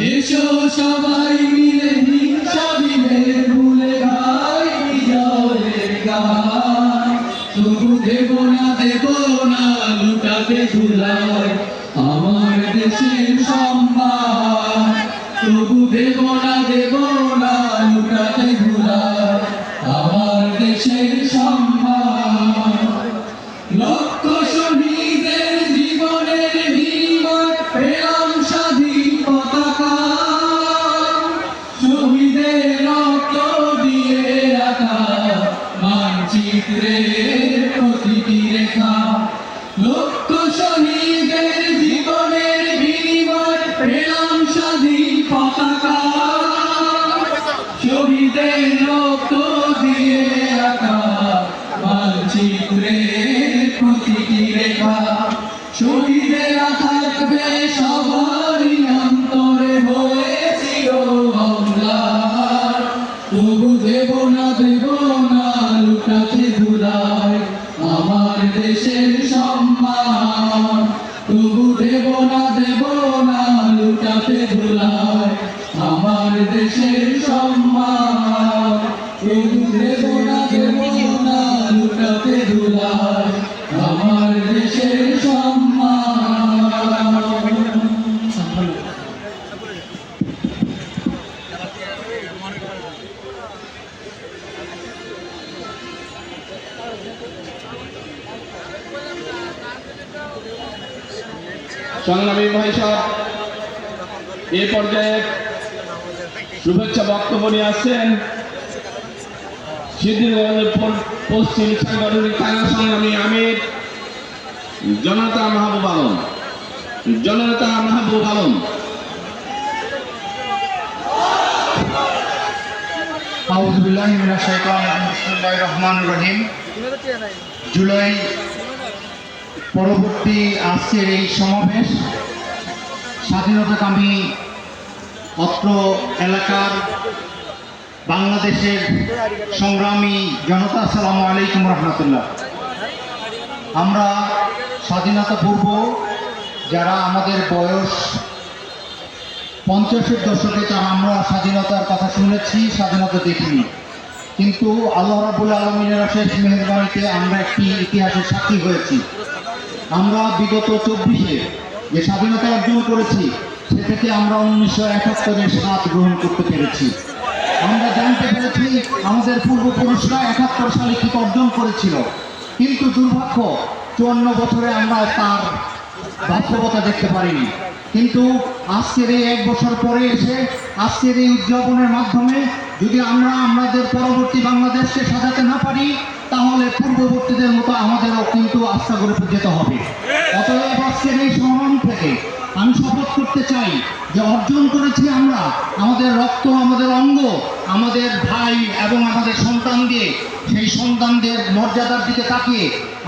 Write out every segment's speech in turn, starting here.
এসো সবাই মিলে হিংসা বিভেদ ভুলে গাই বিজয়ের গান। তবু দেব না লুটাতে ধুলায় আমার দেশের সম্মান। তবু দেব না লুটাতে ধুলায় আমার দেশের সম্মান। লক্ষ শহীদের জীবনের বিনিময় পেলাম স্বাধীন পতাকা। শহীদের রক্ত দিয়ে রাখা মানচিত্রের প্রতিটি রেখা। লক্ষ শহীদের জীবনের বিনিময় পেলাম স্বাধীন পতাকা। শহীদের রক্ত দিয়ে রাখা মানচিত্রের প্রতিটি রেখা। শহীদেরা থাকবে সবারই অন্তরে হয়েছিল অম্লান। তবু দেব না লুটাতে ধুলায় আমার দেশের সম্মান। তবু দেব না লুটাতে ধুলায় আমার দেশের সম্মান। তবু দেব না লুটাতে ধুলায় আমার দেশের সম্মান। সংগ্রামী ভাই সাহেব এ পর্যায়ে শুভেচ্ছা বক্তব্য নিয়ে আসছেন সিদ্ধিরগঞ্জ পশ্চিম সাংগঠনিক থানা সংগ্রামী আমির জনতা মাহবুব আলম। আউযু বিল্লাহি মিনাশ শাইতানির রাজিম। বিসমিল্লাহির রহমানির রহিম। জুলাই পরবর্তী আজকের এই সমাবেশ স্বাধীনতাকামী অত্র এলাকার বাংলাদেশের সংগ্রামী জনতা, আসসালামু আলাইকুম রহমতুল্লাহ। আমরা স্বাধীনতা পূর্ব যারা আমাদের বয়স 50-এর দশকে তারা আমরা স্বাধীনতার কথা শুনেছি, স্বাধীনতা দেখিনি, কিন্তু আল্লাহ রাব্বুল আলামিনের অশেষ মেহেরবানিতে আমরা একটি ইতিহাসের সাক্ষী হয়েছি। আমরা বিগত 24-এ যে স্বাধীনতা অর্জন করেছি সে থেকে আমরা 1971-এর স্বাদ গ্রহণ করতে পেরেছি। আমরা জানতে পেরেছি আমাদের পূর্বপুরুষরা 71 সালে কি অর্জন করেছিল, কিন্তু দুর্ভাগ্য 54 বছরে আমরা তার বাস্তবতা দেখতে পারিনি। কিন্তু আজকের এই 1 বছর পরে এসে আজকের এই উদযাপনের মাধ্যমে যদি আমরা আমাদের পরবর্তী বাংলাদেশকে সাজাতে না পারি তাহলে পূর্ববর্তীদের মতো আমাদেরও কিন্তু আস্থা করে যেতে হবে। অতএব আজকের এই সম্মান থেকে আমি শপথ করতে চাই যে অর্জন করেছি আমরা আমাদের রক্ত, আমাদের অঙ্গ, আমাদের ভাই এবং আমাদের সন্তান দিয়ে, সেই সন্তানদের মর্যাদার দিকে তাকিয়ে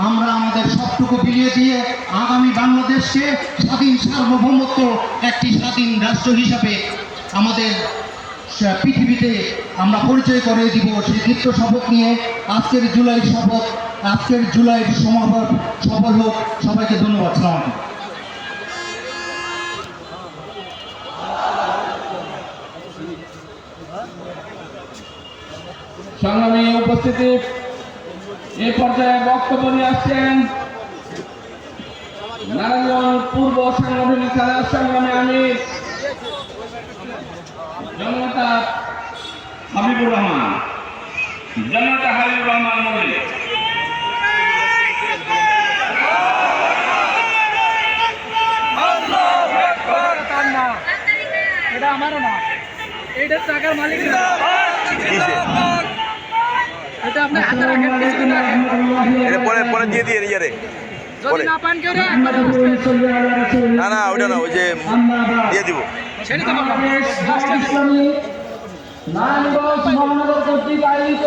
আমরা আমাদের সবটুকু বিলিয়ে দিয়ে আগামী বাংলাদেশকে স্বাধীন সার্বভৌমত্ব একটি স্বাধীন রাষ্ট্র হিসাবে আমাদের পৃথিবীতে আমরা পরিচয় করে দিব। সেই দীপ্ত শপথ নিয়ে আজকের জুলাইয়ের সমাবেশ সফল হোক। সবাইকে ধন্যবাদ। সালাম। সংগ্রামী উপস্থিতি এ পর্যায়ে বক্তব্য নিয়ে আসছেন নারায়ণগঞ্জ পূর্ব সাংগঠনিক থানার সংগ্রামী আমির জনতা হাবিবুর রহমান মৌলিক। এটা আমারও না, এটা টাকার মালিক না, এটা আপনি হাতে রাখেন, এটা পরে দিয়ে দিয়ে ইয়ারে যদি না পান কেউ না ওটা না, ওই যে দিয়ে দিব। নারায়ণগঞ্জ মহানগর কর্তৃক আয়োজিত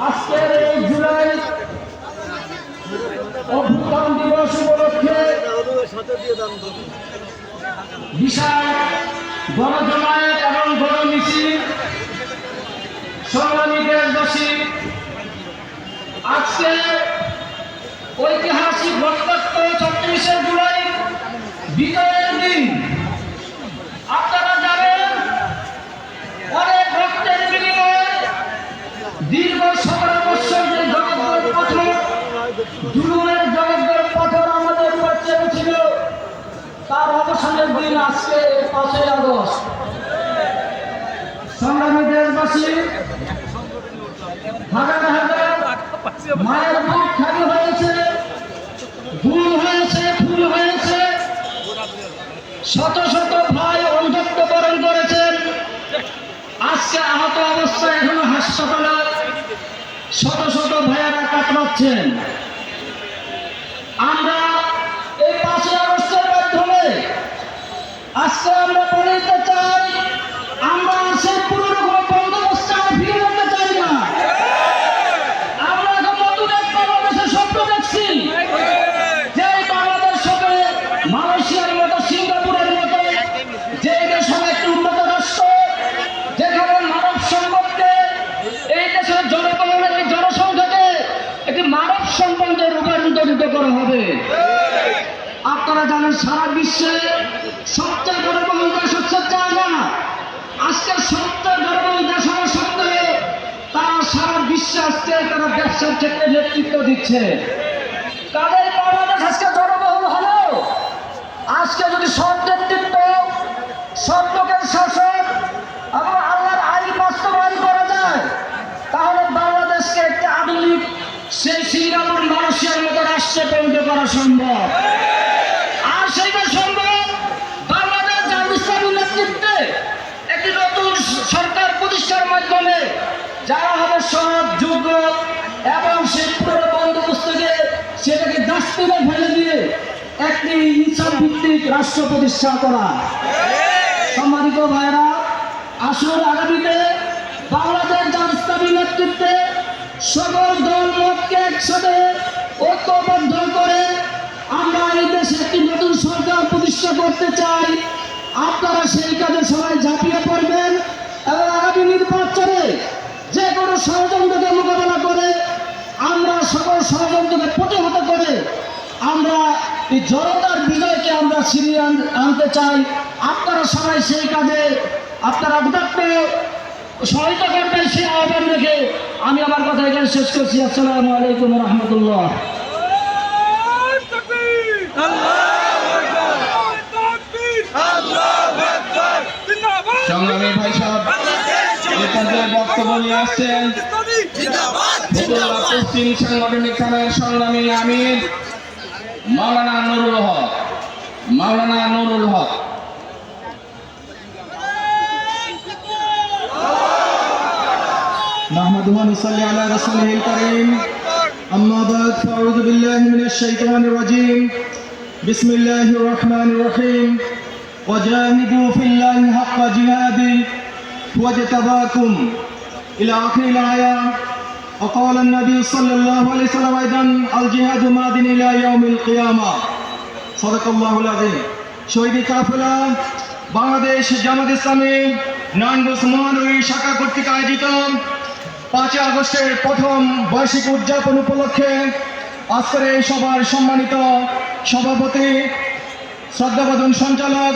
আজকের এই জুলাই অভ্যুত্থান দিবস উপলক্ষে বিশাল গণজমায়েত এবং গণমিছিল। সংগ্রামী দেশবাসী, আজকে ঐতিহাসিক রক্তাক্ত 34শে জুলাই বিজয়ের দিন। আজকে 5ই আগস্ট। সংগ্রামী দেশবাসী, হাজার হাজার মায়ের বুক খালি হয়েছে, ভুল হয়েছে, ফুল হয়েছে, শত শত ভাই অন্ধত্ব বরণ করেছেন। আজকে আহত অবস্থায় এখনো হাসপাতালে শত শত ভাইয়েরা কাতরাচ্ছেন। আমরা এই 5ই আগস্টের মাধ্যমে আজকে আমরা বলে দিতে চাই, আমরা সেই পুরনো কোনো বন্দোবস্ত আর ফিরে যেতে চাই না। আমরা এখন নতুন এক বাংলাদেশের স্বপ্ন দেখছি, যে বাংলাদেশ হবে মালয়েশিয়ার মতো, সিঙ্গাপুরের মতো, যে দেশ হবে একটি উন্নত রাষ্ট্র, যেখানে মানব সম্পদকে, এই দেশের জনগণের এই জনসংখ্যাকে একটি মানব সম্পদে রূপান্তরিত করা হবে। আপনারা জানেন সারা বিশ্বে সবচেয়ে জনবহুল দেশ হচ্ছে চায়না। আজকে সবচেয়ে জনবহুল দেশ হওয়া সত্ত্বেও তারা সারা বিশ্বে আজকে তারা ব্যবসার ক্ষেত্রে নেতৃত্ব দিচ্ছে। তাদের বাংলাদেশ আজকে জনবহুল হলেও আজকে যদি সৎ নেতৃত্ব, সৎ লোকের শাসন এবং আল্লাহর আইন বাস্তবায়ন করা যায়, তাহলে বাংলাদেশকে একটি আধুনিক সেই সিঙ্গাপুর, মালয়েশিয়ার মতো রাষ্ট্রে পরিণত করা সম্ভব। আর সেইটা সম্ভব বাংলাদেশ জামাত ইসলামীর নেতৃত্বে একটি নতুন সরকার প্রতিষ্ঠার মাধ্যমে, যারা হবে সৎ, যোগ্য এবং সেই পুরো বন্দোবস্তকে সেটাকে ডাস্টবিনে ফেলে দিয়ে একটি ইনসাফ ভিত্তিক রাষ্ট্র প্রতিষ্ঠা করা। সম্মানিত ভাইরা, আসুন আগামীতে বাংলাদেশ জামাত ইসলামীর নেতৃত্বে সকল দল মতকে একসাথে ঐক্যবদ্ধ করে আমরা এই দেশে একটি নতুন সরকার প্রতিষ্ঠা করতে চাই। আপনারা সেই কাজে সবাই ঝাঁপিয়ে পড়বেন এবং আগামী নির্বাচনে যে কোনো ষড়যন্ত্রকে মোকাবেলা করে আমরা সকল ষড়যন্ত্রকে প্রতিহত করে আমরা এই জনতার বিজয়কে আমরা ছিনিয়ে আনতে চাই। আপনারা সবাই সেই কাজে আপনারা উদাত্ত সহায়তা করবেন, সেই আহ্বান রেখে আমি আমার কথা এখানে শেষ করছি। আসসালামু আলাইকুম রহমতুল্লাহ। সংগ্রামী ভাই সাহেব এখানে বক্তব্য নিয়ে আসছেন ফতুল্লাহ পশ্চিম সাংগঠনিক থানার সংগ্রামী আমির মাওলানা নুরুল হক। মাওলানা নুরুল হক। نحمده ونصلي على رسوله الكريم أما بعد فأعوذ بالله من الشيطان الرجيم بسم الله الرحمن الرحيم وجاهدوا في الله حق جهاده واجتباكم إلى آخر الآية وقال النبي صلى الله عليه وسلم أيضا الجهاد ماض إلى يوم القيامة صدق الله العظيم শহীদি কাফেলা বাংলাদেশ জামাত ইসলামী নারায়ণগঞ্জ মহানগরী শাখা কর্তৃক আয়োজিত 5 আগস্টের প্রথম বার্ষিক উদযাপন উপলক্ষে আজকের এই সভার সম্মানিত সভাপতি, শ্রদ্ধাভাজন সঞ্চালক